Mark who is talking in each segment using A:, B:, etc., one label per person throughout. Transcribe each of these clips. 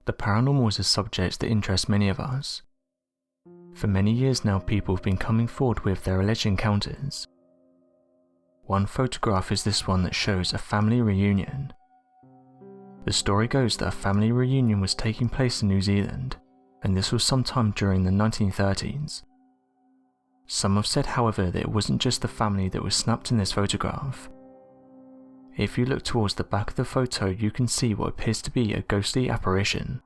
A: The paranormal is a subject that interests many of us. For many years now, people have been coming forward with their alleged encounters. One photograph is this one that shows a family reunion. The story goes that a family reunion was taking place in New Zealand, and this was sometime during the 1930s. Some have said, however, that it wasn't just the family that was snapped in this photograph. If you look towards the back of the photo, you can see what appears to be a ghostly apparition.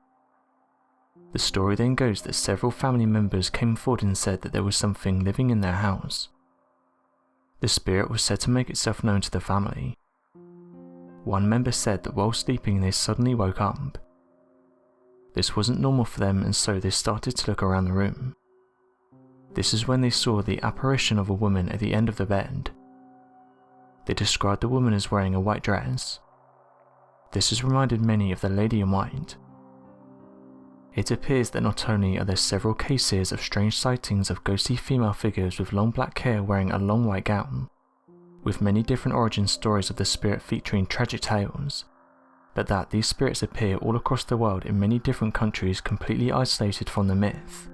A: The story then goes that several family members came forward and said that there was something living in their house. The spirit was said to make itself known to the family. One member said that while sleeping they suddenly woke up. This wasn't normal for them, and so they started to look around the room. This is when they saw the apparition of a woman at the end of the bed. They described the woman as wearing a white dress. This has reminded many of the Lady in White. It appears that not only are there several cases of strange sightings of ghostly female figures with long black hair wearing a long white gown, with many different origin stories of the spirit featuring tragic tales, but that these spirits appear all across the world in many different countries completely isolated from the myth.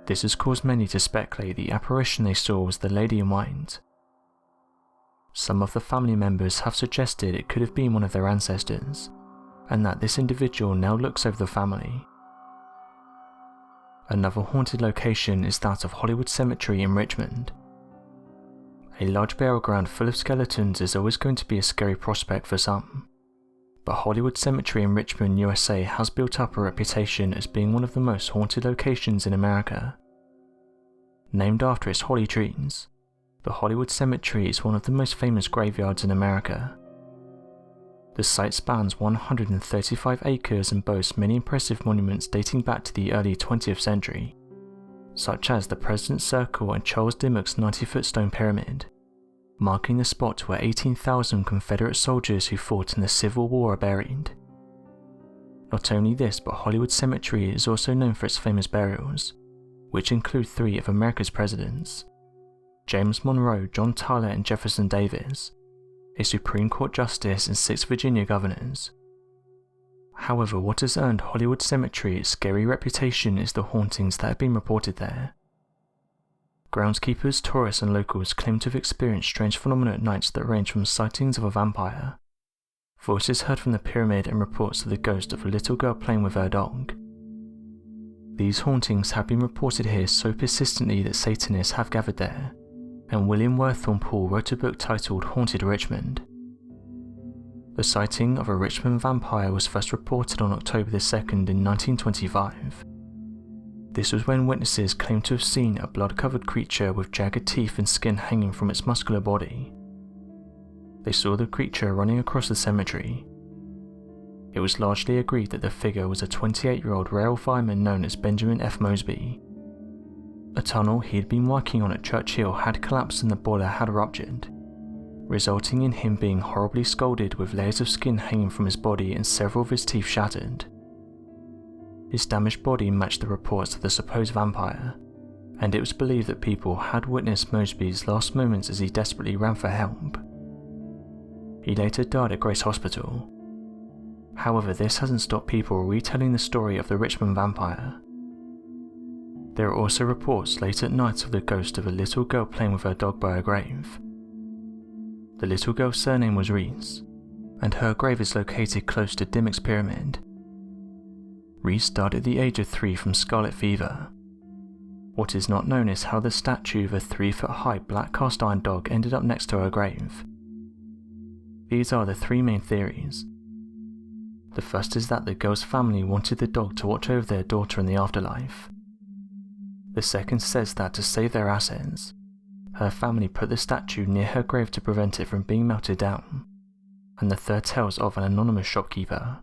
A: This has caused many to speculate the apparition they saw was the Lady in White. Some of the family members have suggested it could have been one of their ancestors, and that this individual now looks over the family. Another haunted location is that of Hollywood Cemetery in Richmond. A large burial ground full of skeletons is always going to be a scary prospect for some, but Hollywood Cemetery in Richmond, USA has built up a reputation as being one of the most haunted locations in America. Named after its holly trees, the Hollywood Cemetery is one of the most famous graveyards in America. The site spans 135 acres and boasts many impressive monuments dating back to the early 20th century, such as the President's Circle and Charles Dimmock's 90-foot stone pyramid, marking the spot where 18,000 Confederate soldiers who fought in the Civil War are buried. Not only this, but Hollywood Cemetery is also known for its famous burials, which include 3 of America's presidents: James Monroe, John Tyler, and Jefferson Davis, a Supreme Court Justice, and 6 Virginia governors. However, what has earned Hollywood Cemetery its scary reputation is the hauntings that have been reported there. Groundskeepers, tourists, and locals claim to have experienced strange phenomena at nights that range from sightings of a vampire, voices heard from the pyramid, and reports of the ghost of a little girl playing with her dog. These hauntings have been reported here so persistently that Satanists have gathered there, and William Worthorne Poole wrote a book titled Haunted Richmond. The sighting of a Richmond vampire was first reported on October 2nd in 1925. This was when witnesses claimed to have seen a blood-covered creature with jagged teeth and skin hanging from its muscular body. They saw the creature running across the cemetery. It was largely agreed that the figure was a 28-year-old rail fireman known as Benjamin F. Mosby. A tunnel he had been working on at Churchill had collapsed and the boiler had ruptured, resulting in him being horribly scalded with layers of skin hanging from his body and several of his teeth shattered. His damaged body matched the reports of the supposed vampire, and it was believed that people had witnessed Mosby's last moments as he desperately ran for help. He later died at Grace Hospital. However, this hasn't stopped people retelling the story of the Richmond vampire. There are also reports late at night of the ghost of a little girl playing with her dog by a grave. The little girl's surname was Reese, and her grave is located close to Dimmock's pyramid. Reese died at the age of 3 from scarlet fever. What is not known is how the statue of a 3-foot-high black cast-iron dog ended up next to her grave. These are the 3 main theories. The first is that the girl's family wanted the dog to watch over their daughter in the afterlife. The second says that to save their assets, her family put the statue near her grave to prevent it from being melted down. And the third tells of an anonymous shopkeeper.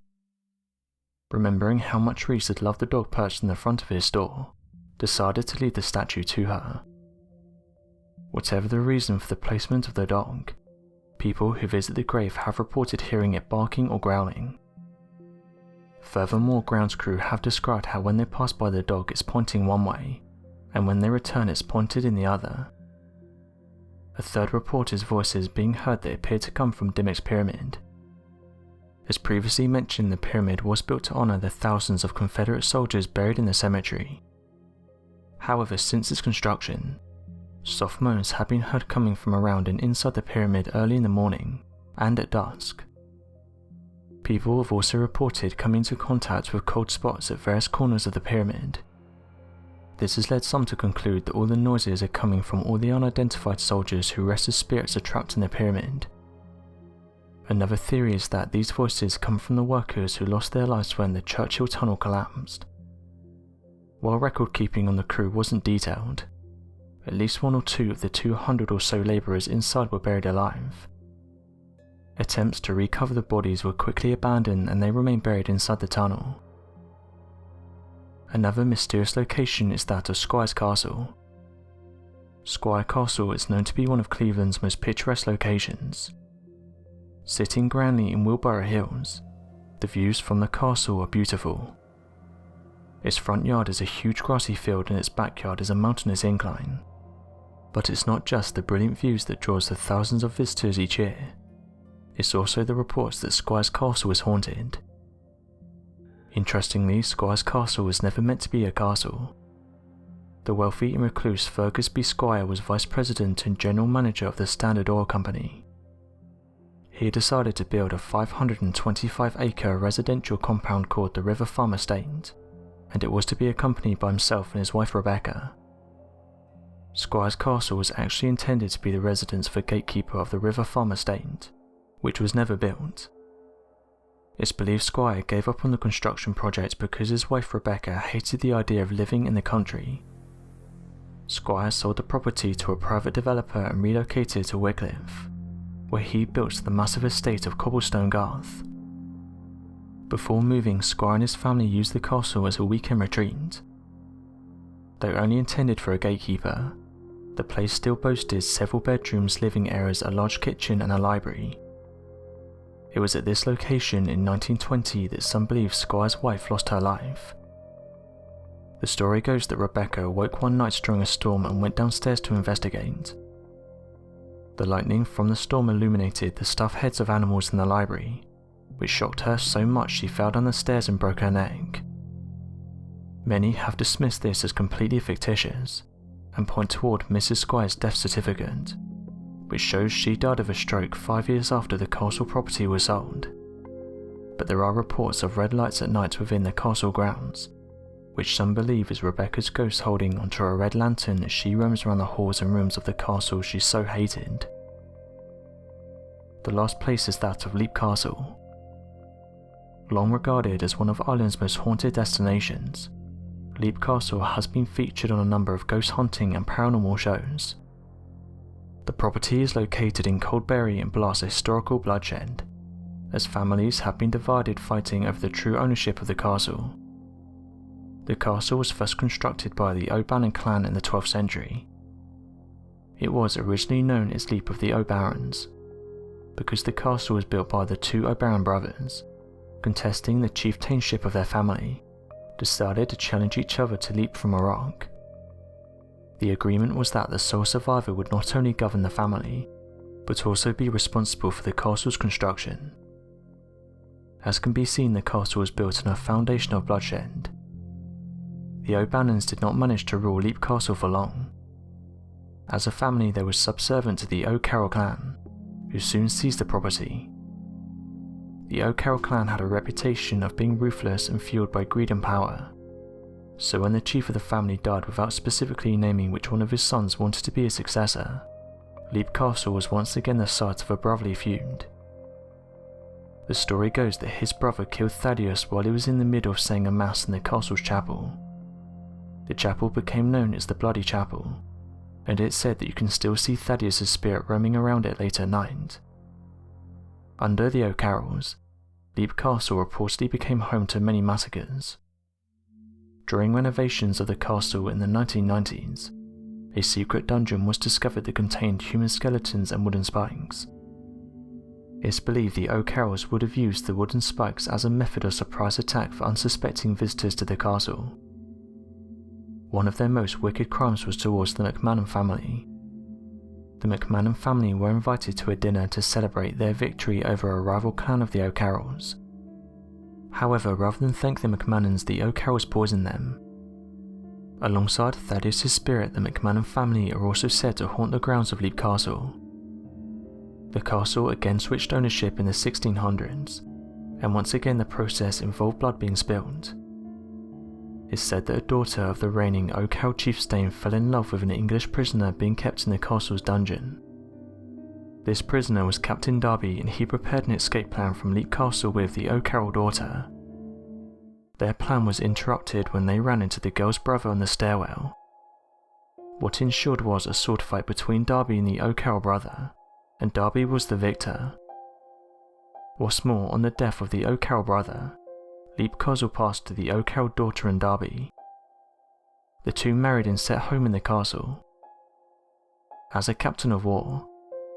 A: Remembering how much Reese had loved the dog perched in the front of his store, decided to leave the statue to her. Whatever the reason for the placement of the dog, people who visit the grave have reported hearing it barking or growling. Furthermore, grounds crew have described how when they pass by the dog it's pointing one way, and when they return it's pointed in the other. A third report is voices being heard that appear to come from Dimmock's pyramid. As previously mentioned, the pyramid was built to honour the thousands of Confederate soldiers buried in the cemetery. However, since its construction, soft moans have been heard coming from around and inside the pyramid early in the morning and at dusk. People have also reported coming into contact with cold spots at various corners of the pyramid. This has led some to conclude that all the noises are coming from all the unidentified soldiers whose restless spirits are trapped in the pyramid. Another theory is that these voices come from the workers who lost their lives when the Churchill Tunnel collapsed. While record keeping on the crew wasn't detailed, at least 1 or 2 of the 200 or so labourers inside were buried alive. Attempts to recover the bodies were quickly abandoned and they remained buried inside the tunnel. Another mysterious location is that of Squires Castle. Squire Castle is known to be one of Cleveland's most picturesque locations. Sitting grandly in Wheelbarrow Hills, the views from the castle are beautiful. Its front yard is a huge grassy field and its backyard is a mountainous incline. But it's not just the brilliant views that draws the thousands of visitors each year. It's also the reports that Squires Castle is haunted. Interestingly, Squires Castle was never meant to be a castle. The wealthy and recluse Fergus B. Squire was vice president and general manager of the Standard Oil Company. He decided to build a 525-acre residential compound called the River Farm Estate, and it was to be accompanied by himself and his wife Rebecca. Squires Castle was actually intended to be the residence of a gatekeeper of the River Farm Estate, which was never built. It's believed Squire gave up on the construction project because his wife Rebecca hated the idea of living in the country. Squire sold the property to a private developer and relocated to Wycliffe, where he built the massive estate of Cobblestone Garth. Before moving, Squire and his family used the castle as a weekend retreat. Though only intended for a gatekeeper, the place still boasted several bedrooms, living areas, a large kitchen and a library. It was at this location in 1920 that some believe Squire's wife lost her life. The story goes that Rebecca woke one night during a storm and went downstairs to investigate. The lightning from the storm illuminated the stuffed heads of animals in the library, which shocked her so much she fell down the stairs and broke her neck. Many have dismissed this as completely fictitious, and point toward Mrs. Squire's death certificate, which shows she died of a stroke 5 years after the castle property was sold. But there are reports of red lights at night within the castle grounds, which some believe is Rebecca's ghost holding onto a red lantern as she roams around the halls and rooms of the castle she so hated. The last place is that of Leap Castle. Long regarded as one of Ireland's most haunted destinations, Leap Castle has been featured on a number of ghost hunting and paranormal shows. The property is located in Coldberry and blasts a historical bloodshed, as families have been divided fighting over the true ownership of the castle. The castle was first constructed by the O'Bannon clan in the 12th century. It was originally known as Leap of the O'Barons, because the castle was built by the 2 O'Baron brothers, contesting the chieftainship of their family, decided to challenge each other to leap from a rock. The agreement was that the sole survivor would not only govern the family, but also be responsible for the castle's construction. As can be seen, the castle was built on a foundation of bloodshed. The O'Bannons did not manage to rule Leap Castle for long. As a family, they were subservient to the O'Carroll clan, who soon seized the property. The O'Carroll clan had a reputation of being ruthless and fueled by greed and power, so when the chief of the family died without specifically naming which one of his sons wanted to be his successor, Leap Castle was once again the site of a brotherly feud. The story goes that his brother killed Thaddeus while he was in the middle of saying a mass in the castle's chapel. The chapel became known as the Bloody Chapel, and it's said that you can still see Thaddeus' spirit roaming around it late at night. Under the O'Carrolls, Leap Castle reportedly became home to many massacres. During renovations of the castle in the 1990s, a secret dungeon was discovered that contained human skeletons and wooden spikes. It's believed the O'Carrolls would have used the wooden spikes as a method of surprise attack for unsuspecting visitors to the castle. One of their most wicked crimes was towards the McMahon family. The McMahon family were invited to a dinner to celebrate their victory over a rival clan of the O'Carrolls. However, rather than thank the McMahons, the O'Carrolls poisoned them. Alongside Thaddeus' spirit, the McMahon family are also said to haunt the grounds of Leap Castle. The castle again switched ownership in the 1600s, and once again the process involved blood being spilled. It's said that a daughter of the reigning O'Carroll chieftain fell in love with an English prisoner being kept in the castle's dungeon. This prisoner was Captain Darby, and he prepared an escape plan from Leap Castle with the O'Carroll daughter. Their plan was interrupted when they ran into the girl's brother on the stairwell. What ensued was a sword fight between Darby and the O'Carroll brother, and Darby was the victor. What's more, on the death of the O'Carroll brother, Leap Castle passed to the O'Carroll daughter and Darby. The two married and set home in the castle. As a captain of war,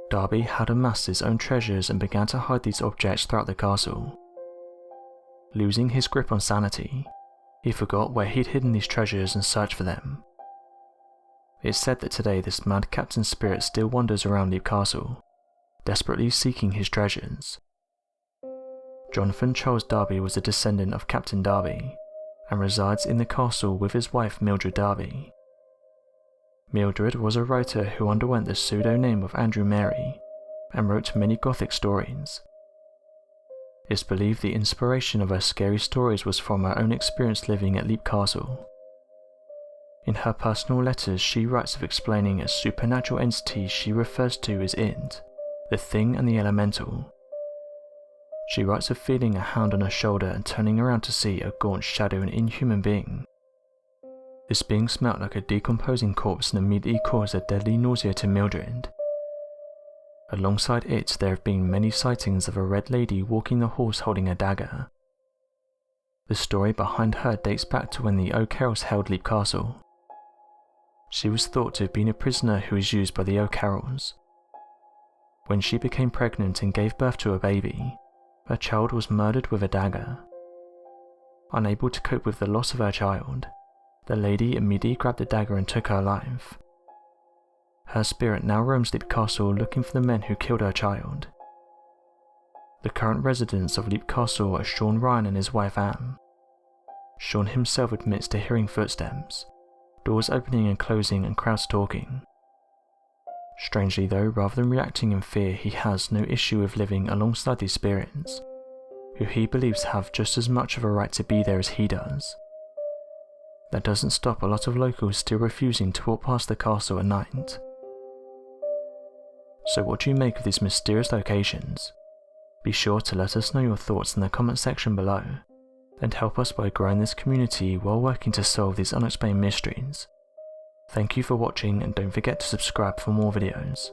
A: Darby had amassed his own treasures and began to hide these objects throughout the castle. Losing his grip on sanity, he forgot where he'd hidden these treasures and searched for them. It's said that today this mad captain's spirit still wanders around Leap Castle, desperately seeking his treasures. Jonathan Charles Darby was a descendant of Captain Darby, and resides in the castle with his wife Mildred Darby. Mildred was a writer who underwent the pseudonym of Andrew Mary, and wrote many Gothic stories. It's believed the inspiration of her scary stories was from her own experience living at Leap Castle. In her personal letters, she writes of explaining a supernatural entity she refers to as Int, the Thing and the Elemental. She writes of feeling a hand on her shoulder and turning around to see a gaunt shadow and inhuman being. This being smelt like a decomposing corpse and immediately caused a deadly nausea to Mildred. Alongside it, there have been many sightings of a red lady walking the horse holding a dagger. The story behind her dates back to when the O'Carrolls held Leap Castle. She was thought to have been a prisoner who was used by the O'Carrolls. When she became pregnant and gave birth to a baby, her child was murdered with a dagger. Unable to cope with the loss of her child, the lady immediately grabbed the dagger and took her life. Her spirit now roams Leap Castle looking for the men who killed her child. The current residents of Leap Castle are Sean Ryan and his wife Anne. Sean himself admits to hearing footsteps, doors opening and closing and crowds talking. Strangely though, rather than reacting in fear, he has no issue with living alongside these spirits, who he believes have just as much of a right to be there as he does. That doesn't stop a lot of locals still refusing to walk past the castle at night. So what do you make of these mysterious locations? Be sure to let us know your thoughts in the comment section below, and help us by growing this community while working to solve these unexplained mysteries. Thank you for watching, and don't forget to subscribe for more videos.